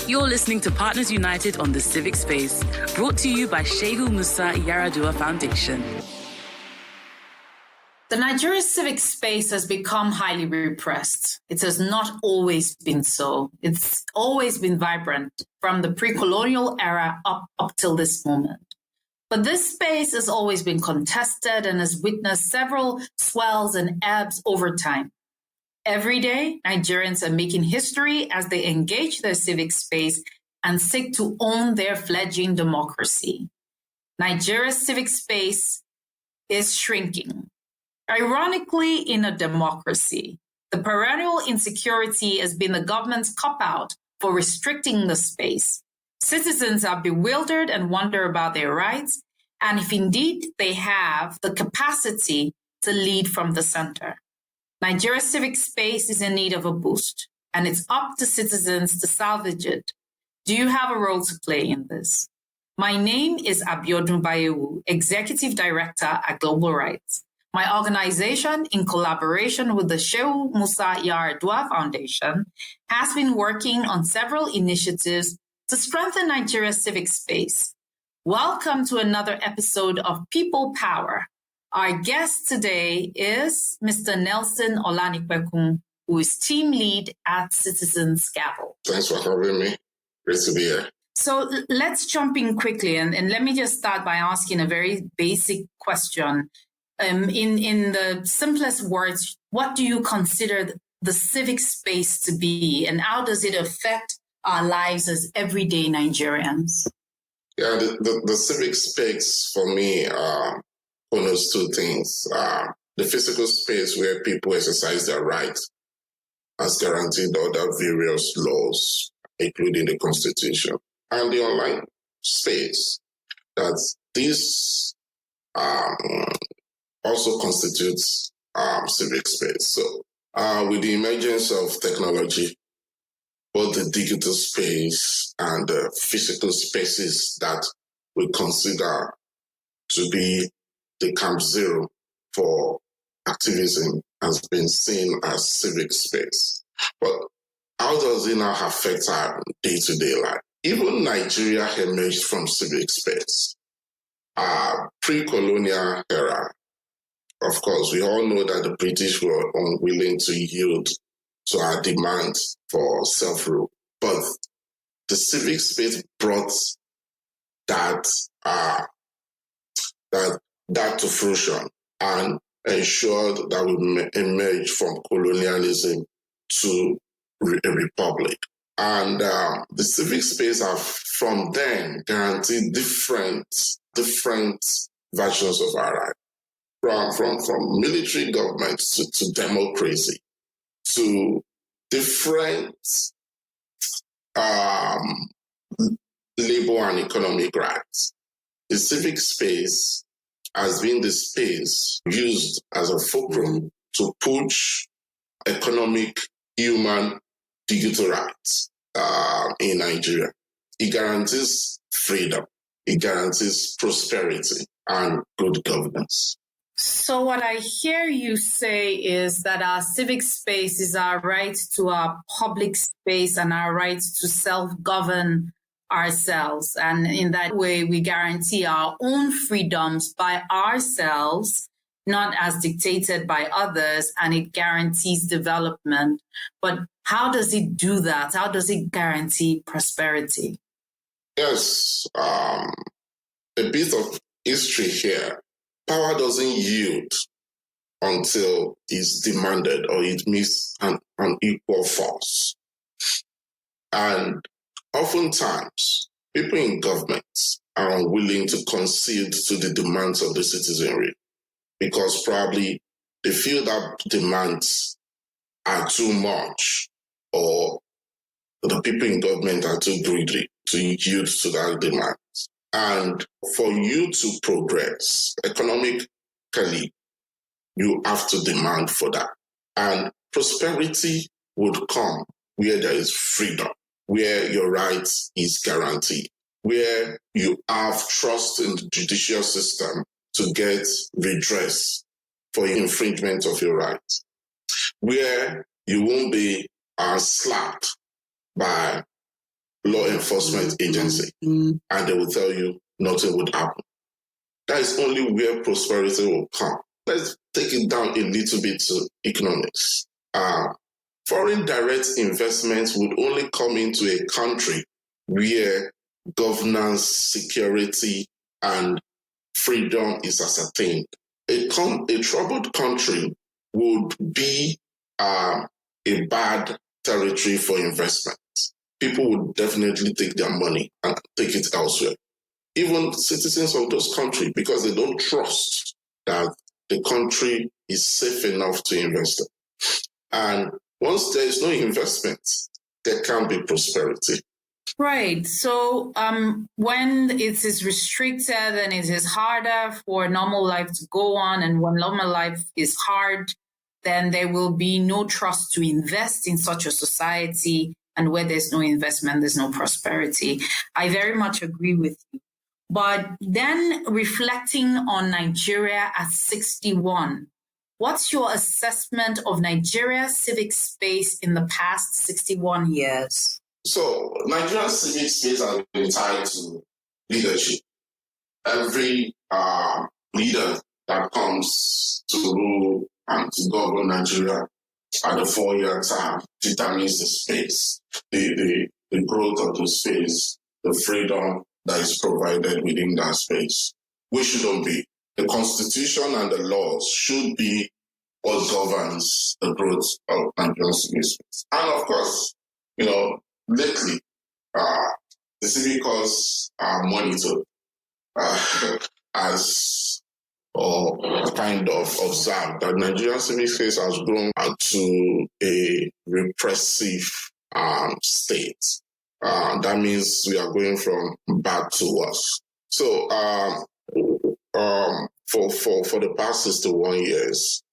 You're listening to Partners United on the Civic Space, brought to you by Shehu Musa Yaradua Foundation. The Nigeria civic space has become highly repressed. It has not always been so. It's always been vibrant from the pre-colonial era up till this moment. But this space has always been contested and has witnessed several swells and ebbs over time. Every day, Nigerians are making history as they engage their civic space and seek to own their fledgling democracy. Nigeria's civic space is shrinking. Ironically, in a democracy, the perennial insecurity has been the government's cop-out for restricting the space. Citizens are bewildered and wonder about their rights, and if indeed they have the capacity to lead from the center. Nigeria's civic space is in need of a boost, and it's up to citizens to salvage it. Do you have a role to play in this? My name is Abiodun Baiyewu, Executive Director at Global Rights. My organization, in collaboration with the Shehu Musa Yaradua Foundation, has been working on several initiatives to strengthen Nigeria's civic space. Welcome to another episode of People Power. Our guest today is Mr. Nelson Olanipekun, who is team lead at Citizens Gavel. Thanks for having me. Great to be here. So let's jump in quickly, and let me just start by asking a very basic question. In the simplest words, what do you consider the civic space to be, and how does it affect our lives as everyday Nigerians? Yeah, the civic space for me honors two things. The physical space where people exercise their rights as guaranteed under various laws, including the Constitution, and the online space that this also constitutes civic space. So with the emergence of technology, both the digital space and the physical spaces that we consider to be the camp zero for activism has been seen as civic space. But how does it now affect our day-to-day life? Even Nigeria emerged from civic space. Pre-colonial era, of course, we all know that the British were unwilling to yield to our demands for self-rule. But the civic space brought that to fruition and ensured that we emerge from colonialism to a republic. And the civic space have from then guaranteed different versions of our rights. From military government to democracy, to different labor and economic rights. The civic space has been the space used as a fulcrum to push economic, human, digital rights in Nigeria. It guarantees freedom. It guarantees prosperity and good governance. So what I hear you say is that our civic space is our right to our public space and our right to self-govern ourselves. And in that way, we guarantee our own freedoms by ourselves, not as dictated by others, and it guarantees development. But how does it do that? How does it guarantee prosperity? Yes, a bit of history here. Power doesn't yield until it's demanded or it meets an equal force. And oftentimes, people in governments are unwilling to concede to the demands of the citizenry because probably they feel that demands are too much or the people in government are too greedy to yield to that demand. And for you to progress economically, you have to demand for that. And prosperity would come where there is freedom, where your rights is guaranteed, where you have trust in the judicial system to get redress for infringement of your rights, where you won't be slapped by law enforcement agency, and they will tell you nothing would happen. That is only where prosperity will come. Let's take it down a little bit to economics. Foreign direct investments would only come into a country where governance, security, and freedom is ascertained. A troubled country would be a bad territory for investment. People would definitely take their money and take it elsewhere. Even citizens of those countries, because they don't trust that the country is safe enough to invest in. And once there is no investment, there can't be prosperity. Right. So when it is restricted and it is harder for normal life to go on, and when normal life is hard, then there will be no trust to invest in such a society. And where there's no investment, there's no prosperity. I very much agree with you. But then reflecting on Nigeria at 61, what's your assessment of Nigeria's civic space in the past 61 years? So Nigeria's civic space has been tied to leadership. Every leader that comes to rule and to govern Nigeria at the 4-year term determines the space, the growth of the space, the freedom that is provided within that space. We shouldn't be. The Constitution and the laws should be what governs the growth of Nigeria's civic space. And of course, lately, the civic cause are monitored as kind of observed that Nigerian civic space has grown to a repressive state. That means we are going from bad to worse. So for the past 61 years,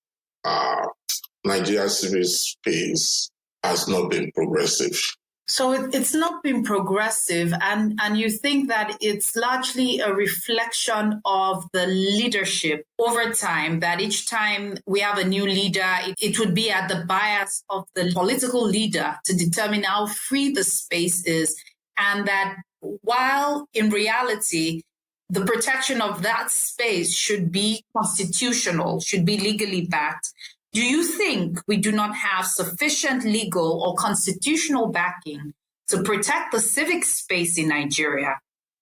Nigeria's civic space has not been progressive. So it's not been progressive, and you think that it's largely a reflection of the leadership over time, that each time we have a new leader, it would be at the bias of the political leader to determine how free the space is, and that while in reality, the protection of that space should be constitutional, should be legally backed. Do you think we do not have sufficient legal or constitutional backing to protect the civic space in Nigeria?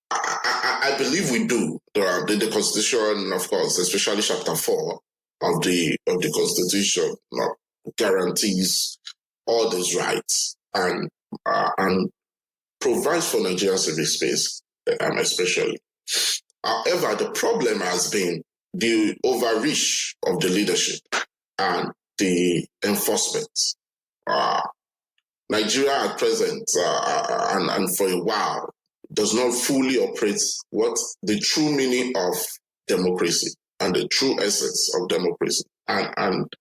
I believe we do. The Constitution, of course, especially Chapter 4 of the Constitution, guarantees all these rights and provides for Nigerian civic space, especially. However, the problem has been the overreach of the leadership and the enforcement. Nigeria at present and for a while does not fully operate what the true meaning of democracy and the true essence of democracy. And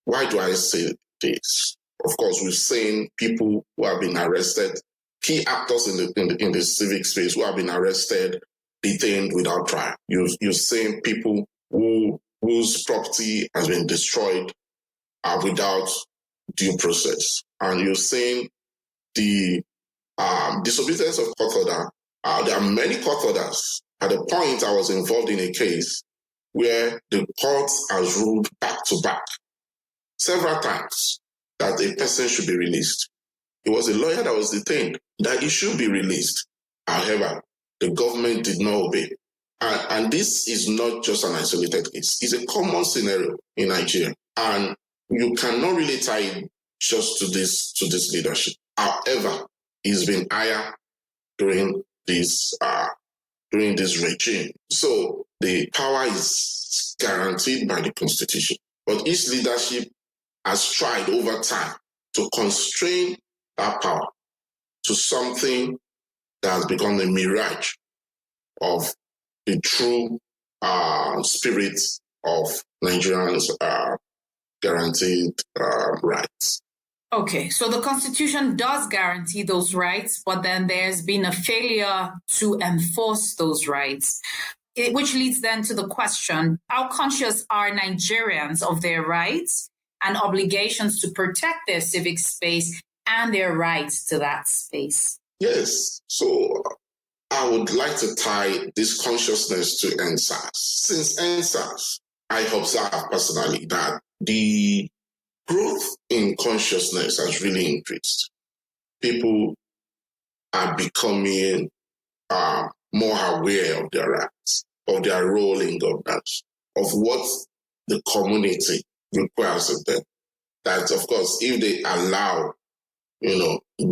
why do I say this? Of course, we've seen people who have been arrested, key actors in the civic space who have been arrested, detained without trial. You've seen people whose property has been destroyed without due process. And you're saying the disobedience of court order. There are many court orders. At the point I was involved in a case where the court has ruled back to back several times that a person should be released. It was a lawyer that was detained, that he should be released. However, the government did not obey. And this is not just an isolated case. It's a common scenario in Nigeria. And you cannot really tie it just to this leadership. However, it's been higher during this regime. So the power is guaranteed by the Constitution. But each leadership has tried over time to constrain that power to something that has become a mirage of the true spirit of Nigerians' guaranteed rights. Okay, so the Constitution does guarantee those rights, but then there's been a failure to enforce those rights, which leads then to the question, how conscious are Nigerians of their rights and obligations to protect their civic space and their rights to that space? Yes. So I would like to tie this consciousness to NSAS. Since NSAS, I observe personally that the growth in consciousness has really increased. People are becoming more aware of their rights, of their role in governance, of what the community requires of them. That, of course, if they allow,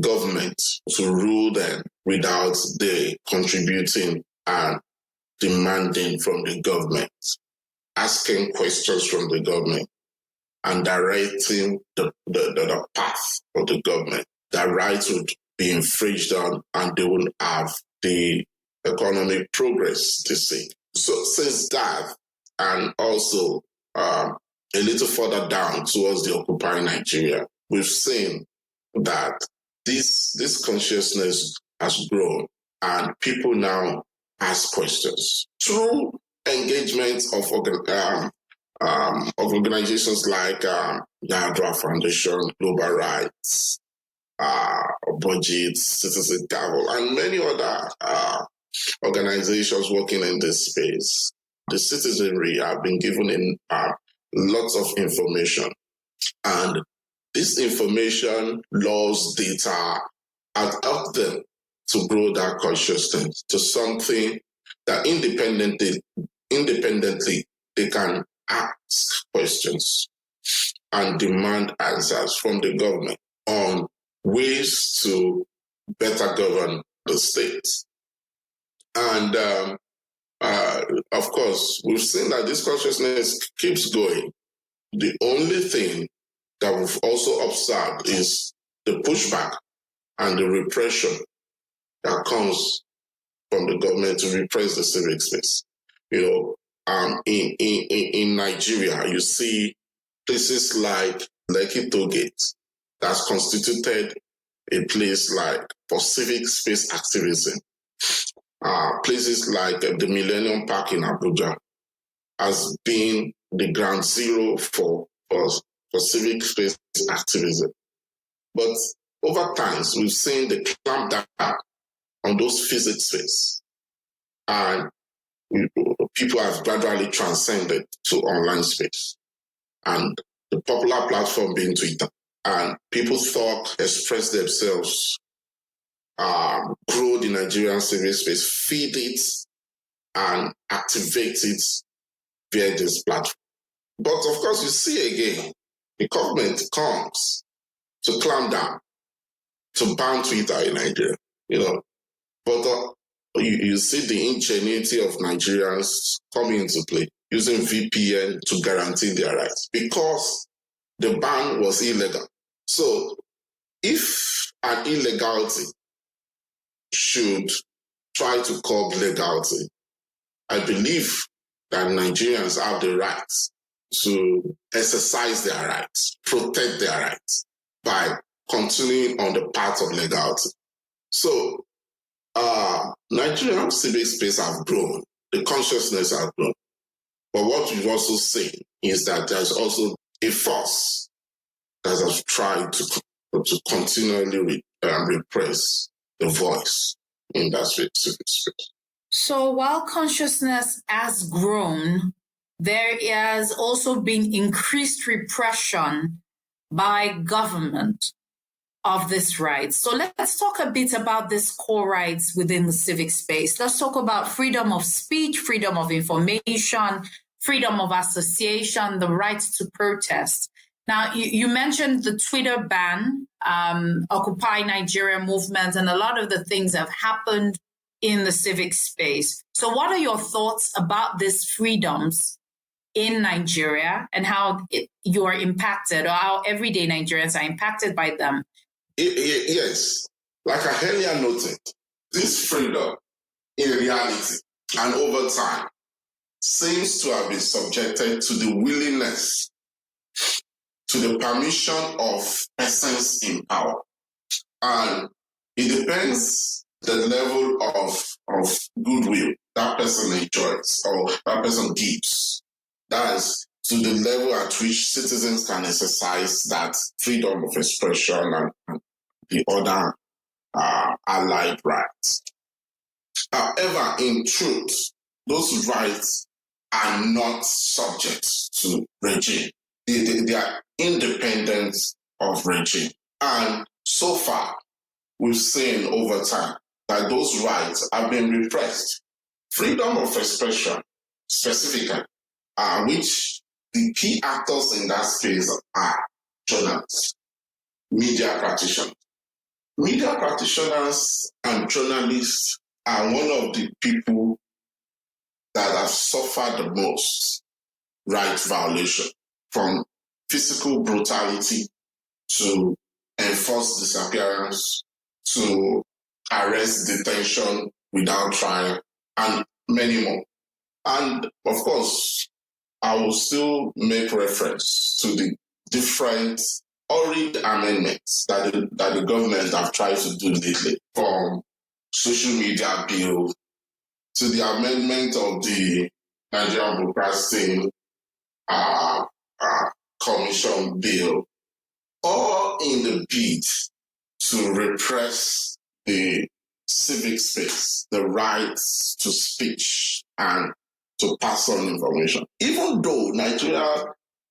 government to rule them without they contributing and demanding from the government, asking questions from the government, and directing the path of the government, that rights would be infringed on and they wouldn't have the economic progress they seek. So since that, and also a little further down towards the Occupy Nigeria, we've seen that this consciousness has grown and people now ask questions through engagement of organizations like the Adra Foundation, Global Rights, Budget, Citizen Travel, and many other organizations working in this space. The citizenry have been given lots of information, and this information, laws, data, have helped them to grow that consciousness to something that independently they can ask questions and demand answers from the government on ways to better govern the state. And of course, we've seen that this consciousness keeps going. The only thing that we've also observed is the pushback and the repression that comes from the government to repress the civic space. In Nigeria, you see places like Lekki Tollgate that's constituted a place like for civic space activism. Places like the Millennium Park in Abuja has been the ground zero for civic space activism. But over time, we've seen the clampdown on those physics space. And people have gradually transcended to online space. And the popular platform being Twitter. And people express themselves, grow the Nigerian civic space, feed it, and activate it via this platform. But of course, you see again, the government comes to clamp down, to ban Twitter in Nigeria, But you see the ingenuity of Nigerians coming into play, using VPN to guarantee their rights, because the ban was illegal. So if an illegality should try to curb legality, I believe that Nigerians have the right to exercise their rights, protect their rights by continuing on the path of legality. So Nigerian civic space have grown, the consciousness has grown. But what we've also seen is that there's also a force that has tried to continually repress the voice in that civic space. So while consciousness has grown, there has also been increased repression by government of this rights. So let's talk a bit about these core rights within the civic space. Let's talk about freedom of speech, freedom of information, freedom of association, the right to protest. Now, you mentioned the Twitter ban, Occupy Nigeria movement, and a lot of the things that have happened in the civic space. So what are your thoughts about these freedoms in Nigeria and how you are impacted, or how everyday Nigerians are impacted by them? Yes, like I earlier noted, this freedom in reality and over time seems to have been subjected to the willingness, to the permission of persons in power. And it depends the level of goodwill that person enjoys or that person gives. That is to the level at which citizens can exercise that freedom of expression and the other allied rights. However, in truth, those rights are not subject to regime. They are independent of regime. And so far, we've seen over time that those rights have been repressed. Freedom of expression, specifically, which the key actors in that space are journalists, media practitioners. Media practitioners and journalists are one of the people that have suffered the most rights violation, from physical brutality to enforced disappearance to arrest, detention without trial, and many more. And of course, I will still make reference to the different hurried amendments that the government have tried to do lately, from social media bill to the amendment of the Nigerian Broadcasting Commission bill, all in the bid to repress the civic space, the rights to speech and to pass on information. Even though Nigeria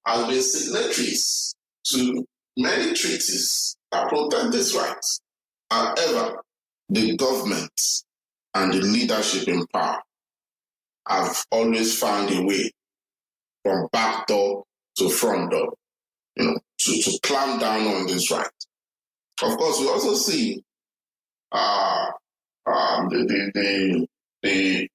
has been signatories to many treaties that protect these rights, however, the government and the leadership in power have always found a way from back door to front door, to clamp down on this right. Of course, we also see the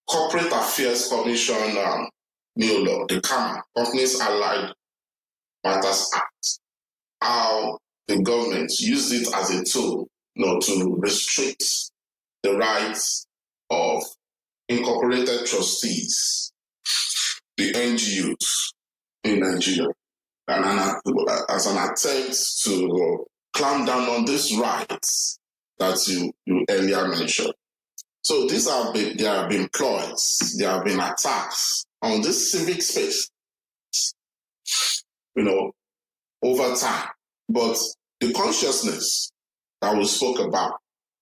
Corporate Affairs Commission new law, the CAMA, Companies Allied Matters Act, how the government used it as a tool, to restrict the rights of incorporated trustees, the NGOs in Nigeria, and as an attempt to clamp down on these rights that you earlier mentioned. So there have been ploys, there have been attacks on this civic space, over time. But the consciousness that we spoke about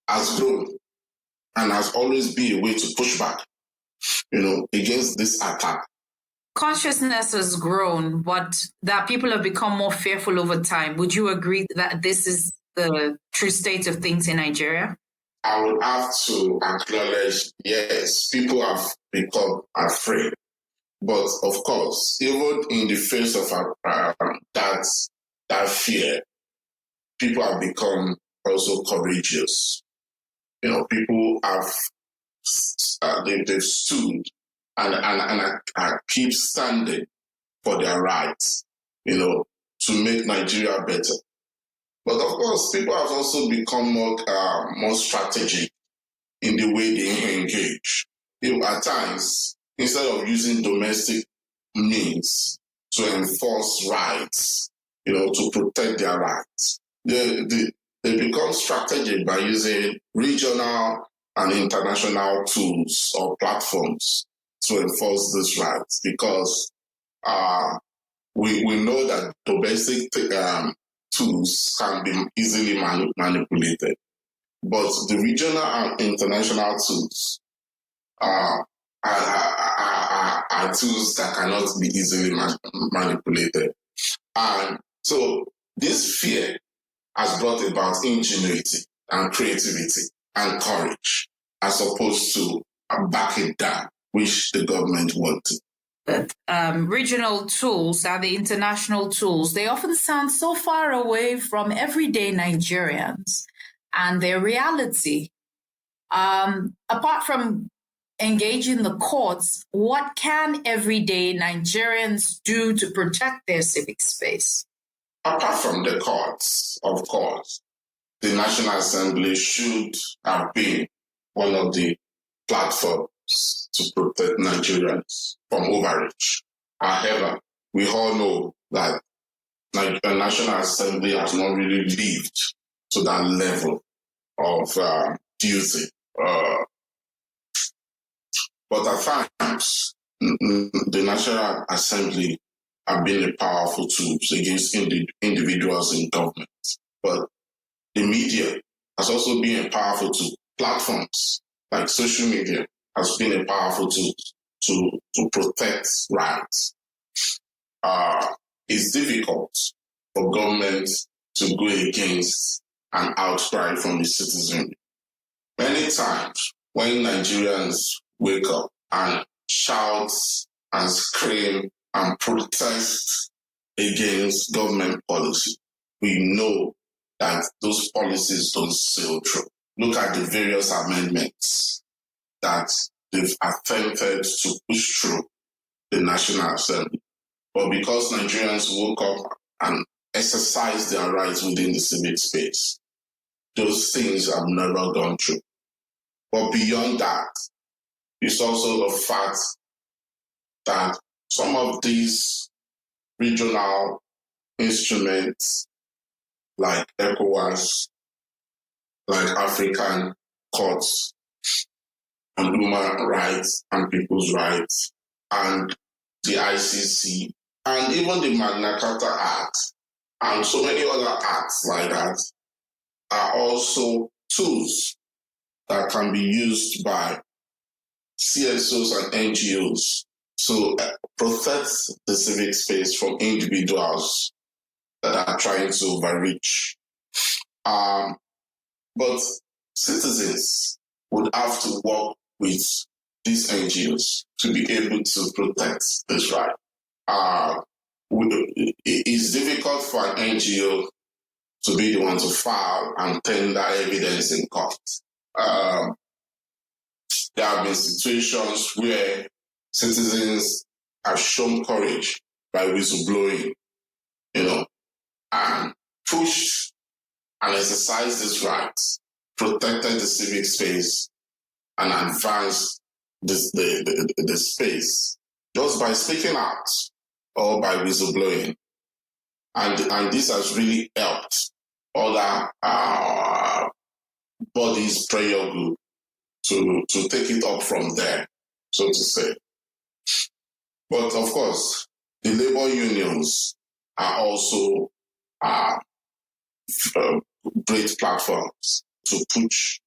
has grown and has always been a way to push back, against this attack. Consciousness has grown, but that people have become more fearful over time. Would you agree that this is the true state of things in Nigeria? I would have to acknowledge, yes, people have become afraid. But of course, even in the face of that fear, people have become also courageous. People have they've stood and keep standing for their rights, to make Nigeria better. But of course, people have also become more strategic in the way they engage. At times, instead of using domestic means to enforce rights, to protect their rights, they become strategic by using regional and international tools or platforms to enforce these rights, because we know that domestic tools can be easily manipulated, but the regional and international tools are tools that cannot be easily manipulated. And so this fear has brought about ingenuity and creativity and courage, as opposed to backing down, which the government wanted. Regional tools and the international tools, they often sound so far away from everyday Nigerians and their reality. Apart from engaging the courts, what can everyday Nigerians do to protect their civic space? Apart from the courts, of course, the National Assembly should have been one of the platforms to protect Nigerians from overreach. However, we all know that the National Assembly has not really lived to that level of duty. But at times, the National Assembly have been a powerful tool against individuals in government. But the media has also been a powerful tool. Platforms like social media has been a powerful tool to protect rights. It's difficult for government to go against an outcry from the citizen. Many times when Nigerians wake up and shout and scream and protest against government policy, we know that those policies don't sail through. Look at the various amendments that they've attempted to push through the National Assembly. But because Nigerians woke up and exercised their rights within the civic space, those things have never gone through. But beyond that, it's also the fact that some of these regional instruments like ECOWAS, like African courts on human rights and people's rights, and the ICC, and even the Magna Carta Act, and so many other acts like that, are also tools that can be used by CSOs and NGOs to protect the civic space from individuals that are trying to overreach. But citizens would have to work with these NGOs to be able to protect this right. It's difficult for an NGO to be the one to file and tender evidence in court. There have been situations where citizens have shown courage by whistleblowing, and pushed and exercised these rights, protected the civic space, and advanced the space just by speaking out or by whistleblowing. And this has really helped other bodies, prayer group, to take it up from there, so to say. But of course, the labor unions are also great platforms to push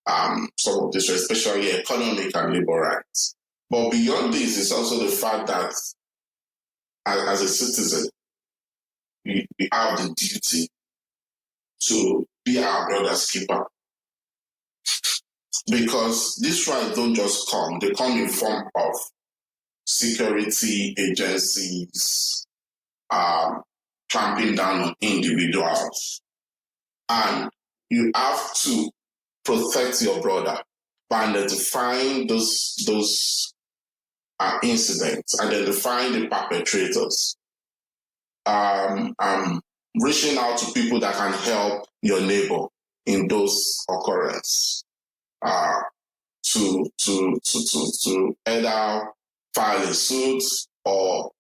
some of this, especially economic and labor rights. But beyond this is also the fact that as a citizen, we have the duty to be our brother's keeper. Because these rights don't just come, they come in form of security agencies clamping down on individuals. And you have to protect your brother by identifying those incidents, identifying the perpetrators, reaching out to people that can help your neighbor in those occurrences, to either file a suit or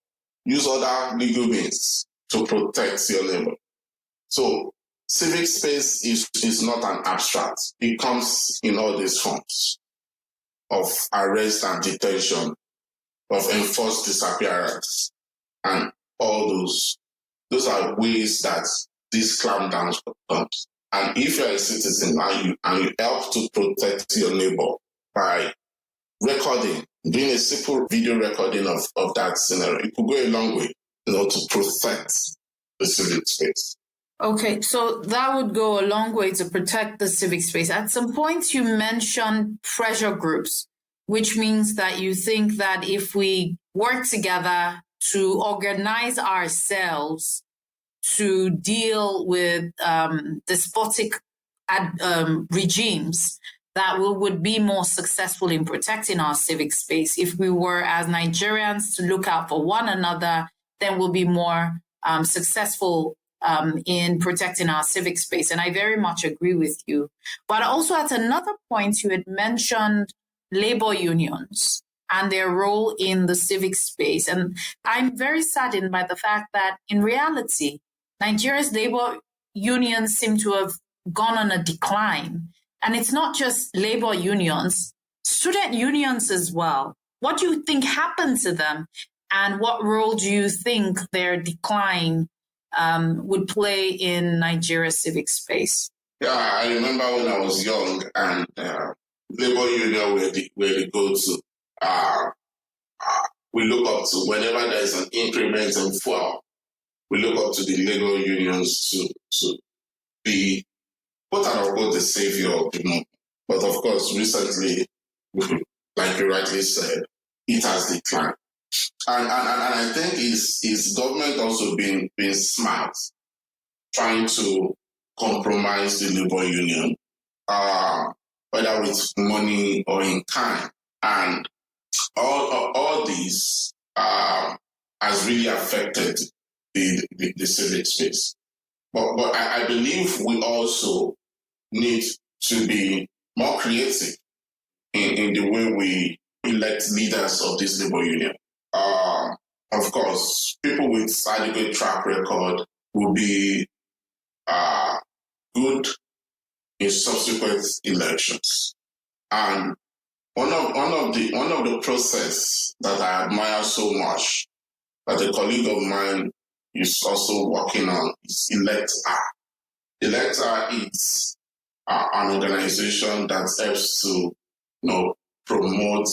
use other legal means to protect your neighbor. So civic space is not an abstract. It comes in all these forms of arrest and detention, of enforced disappearance, and all those. Those are ways that these clampdowns comes. And if you're a citizen and you help to protect your neighbor by recording, doing a simple video recording of that scenario, it could go a long way, to protect the civic space. Okay, so that would go a long way to protect the civic space. At some point, you mentioned pressure groups, which means that you think that if we work together to organize ourselves to deal with despotic regimes, that we would be more successful in protecting our civic space. If we were, as Nigerians, to look out for one another, then we'll be more successful in protecting our civic space. And I very much agree with you. But also at another point, you had mentioned labor unions and their role in the civic space. And I'm very saddened by the fact that in reality, Nigeria's labor unions seem to have gone on a decline. And it's not just labor unions, student unions as well. What do you think happened to them? And what role do you think their decline would play in Nigeria's civic space? Yeah, I remember when I was young and labor union were the go-to. We look up to whenever there is an increment in fuel, we look up to the labor unions to be, quote unquote, the savior of the movement. But of course, recently, like you rightly said, it has declined. And I think is government also being smart, trying to compromise the labor union, whether with money or in kind. And all these has really affected the civic space. But I believe we also need to be more creative in the way we elect leaders of this labor union. Of course, people with adequate track record will be good in subsequent elections. And one of the process that I admire so much that a colleague of mine is also working on is Electa. Electa is an organization that helps to promote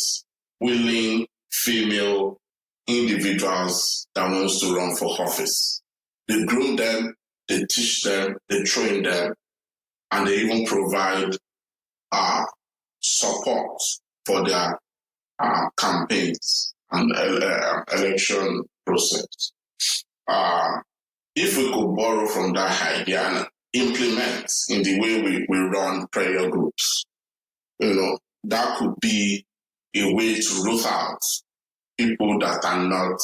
willing female individuals that wants to run for office. They groom them, they teach them, they train them, and they even provide support for their campaigns and election process. If we could borrow from that idea and implement in the way we run prayer groups, that could be a way to root out people that are not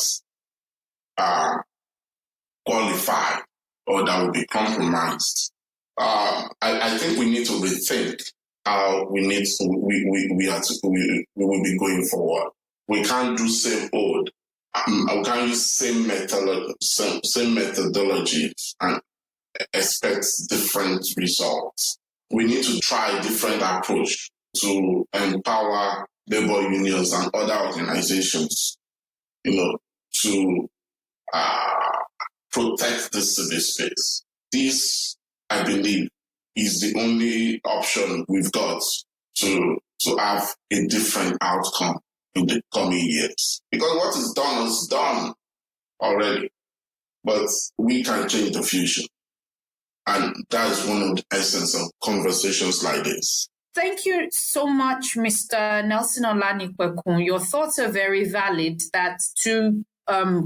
qualified or that will be compromised. I think we need to rethink how we will be going forward. We can't do same old. We can't use same methodologies and expect different results. We need to try a different approach to empower labor unions and other organizations, to protect the civic space. This, I believe, is the only option we've got to have a different outcome in the coming years. Because what is done already. But we can change the future. And that is one of the essence of conversations like this. Thank you so much, Mr. Nelson Olanipekun. Your thoughts are very valid that to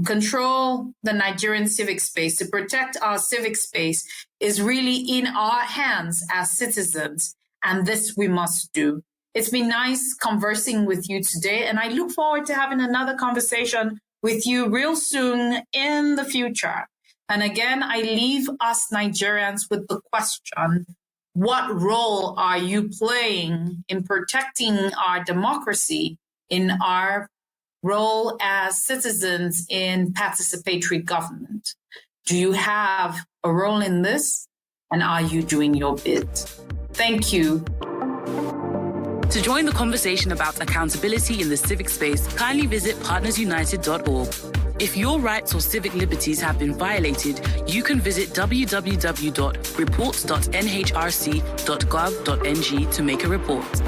control the Nigerian civic space, to protect our civic space is really in our hands as citizens. And this we must do. It's been nice conversing with you today, and I look forward to having another conversation with you real soon in the future. And again, I leave us Nigerians with the question, what role are you playing in protecting our democracy, in our role as citizens in participatory government? Do you have a role in this? And are you doing your bit? Thank you. To join the conversation about accountability in the civic space, kindly visit partnersunited.org. If your rights or civic liberties have been violated, you can visit www.reports.nhrc.gov.ng to make a report.